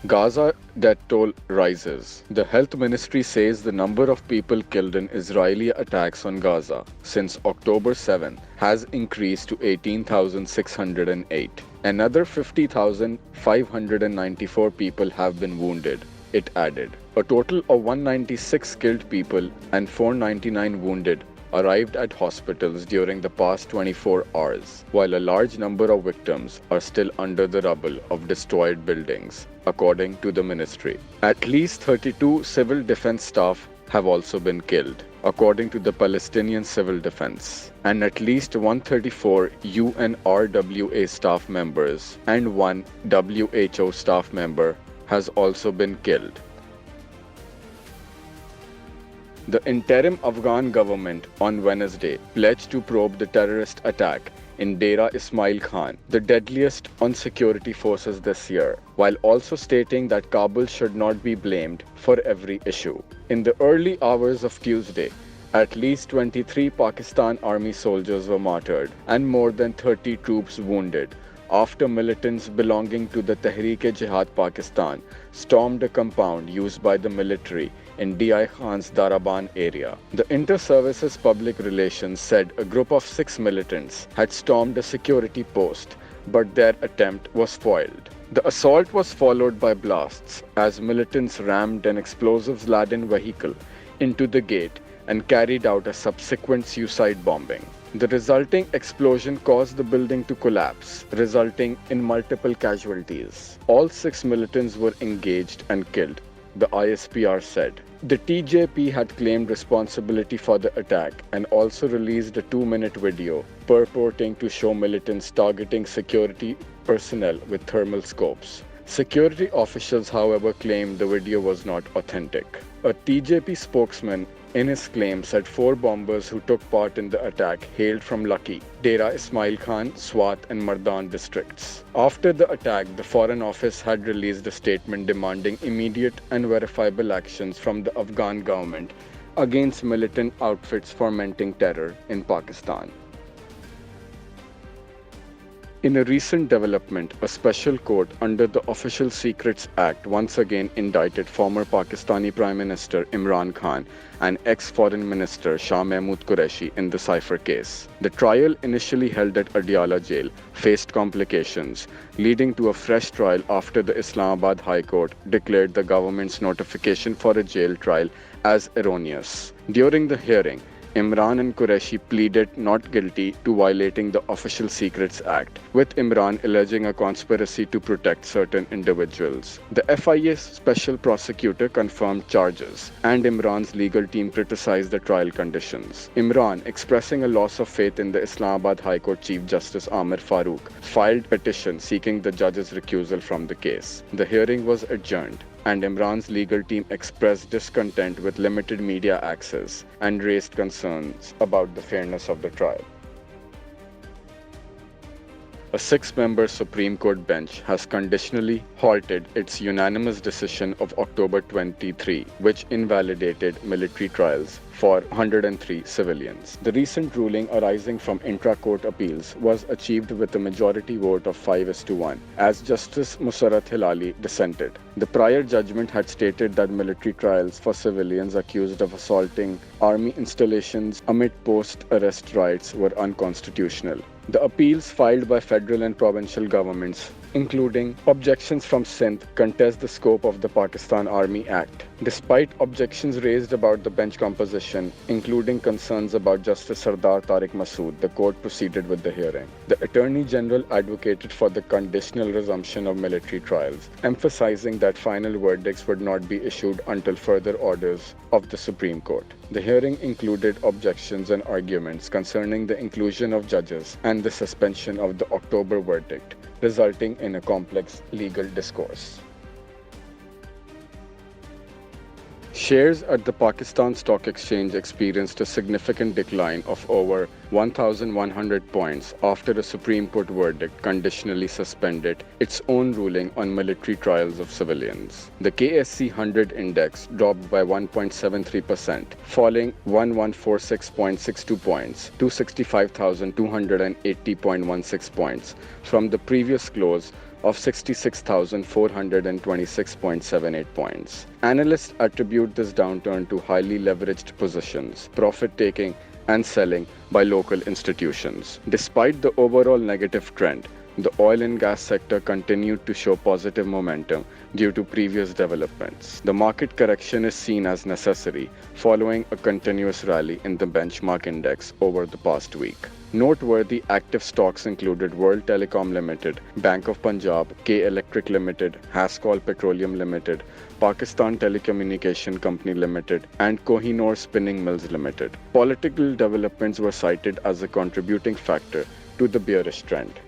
Gaza death toll rises. The health ministry says the number of people killed in Israeli attacks on Gaza since October 7 has increased to 18,608. Another 50,594 people have been wounded, it added. A total of 196 killed people and 499 wounded arrived at hospitals during the past 24 hours, while a large number of victims are still under the rubble of destroyed buildings, according to the ministry. At least 32 civil defense staff have also been killed, according to the Palestinian Civil Defense, and at least 134 UNRWA staff members and one WHO staff member has also been killed. The interim Afghan government on Wednesday pledged to probe the terrorist attack in Dera Ismail Khan, the deadliest on security forces this year, while also stating that Kabul should not be blamed for every issue. In the early hours of Tuesday, at least 23 Pakistan Army soldiers were martyred and more than 30 troops wounded after militants belonging to the Tehreek-e-Jihad Pakistan stormed a compound used by the military in D.I. Khan's Daraban area. The Inter-Services Public Relations said a group of 6 militants had stormed a security post, but their attempt was foiled. The assault was followed by blasts as militants rammed an explosives-laden vehicle into the gate and carried out a subsequent suicide bombing. The resulting explosion caused the building to collapse, resulting in multiple casualties. All 6 militants were engaged and killed, the ISPR said. The TJP had claimed responsibility for the attack and also released a 2-minute video purporting to show militants targeting security personnel with thermal scopes. Security officials, however, claimed the video was not authentic. A TJP spokesman in his claim said 4 bombers who took part in the attack hailed from Lucky, Dera Ismail Khan, Swat and Mardan districts. After the attack, the Foreign Office had released a statement demanding immediate and verifiable actions from the Afghan government against militant outfits fomenting terror in Pakistan. In a recent development, a special court under the Official Secrets Act once again indicted former Pakistani Prime Minister Imran Khan and ex-Foreign Minister Shah Mahmood Qureshi in the cipher case. The trial, initially held at Adiala jail, faced complications, leading to a fresh trial after the Islamabad High Court declared the government's notification for a jail trial as erroneous. During the hearing, Imran and Qureshi pleaded not guilty to violating the Official Secrets Act, with Imran alleging a conspiracy to protect certain individuals. The FIA special prosecutor confirmed charges, and Imran's legal team criticized the trial conditions. Imran, expressing a loss of faith in the Islamabad High Court Chief Justice Amir Farooq, filed a petition seeking the judge's recusal from the case. The hearing was adjourned, and Imran's legal team expressed discontent with limited media access and raised concerns about the fairness of the trial. A 6-member Supreme Court bench has conditionally halted its unanimous decision of October 23, which invalidated military trials for 103 civilians. The recent ruling arising from intra-court appeals was achieved with a majority vote of 5:1, as Justice Musarrat Hilali dissented. The prior judgment had stated that military trials for civilians accused of assaulting army installations amid post-arrest riots were unconstitutional. The appeals filed by federal and provincial governments, including objections from Sindh, contest the scope of the Pakistan Army Act. Despite objections raised about the bench composition, including concerns about Justice Sardar Tariq Masood, the court proceeded with the hearing. The Attorney General advocated for the conditional resumption of military trials, emphasizing that final verdicts would not be issued until further orders of the Supreme Court. The hearing included objections and arguments concerning the inclusion of judges and the suspension of the October verdict, resulting in a complex legal discourse. Shares at the Pakistan Stock Exchange experienced a significant decline of over 1,100 points after a Supreme Court verdict conditionally suspended its own ruling on military trials of civilians. The KSC 100 index dropped by 1.73%, falling 1146.62 points to 65,280.16 points from the previous close of 66,426.78 points. Analysts attribute this downturn to highly leveraged positions, profit-taking, and selling by local institutions. Despite the overall negative trend, the oil and gas sector continued to show positive momentum due to previous developments. The market correction is seen as necessary following a continuous rally in the benchmark index over the past week. Noteworthy active stocks included World Telecom Limited, Bank of Punjab, K Electric Limited, Hascol Petroleum Limited, Pakistan Telecommunication Company Limited, and Kohinoor Spinning Mills Limited. Political developments were cited as a contributing factor to the bearish trend.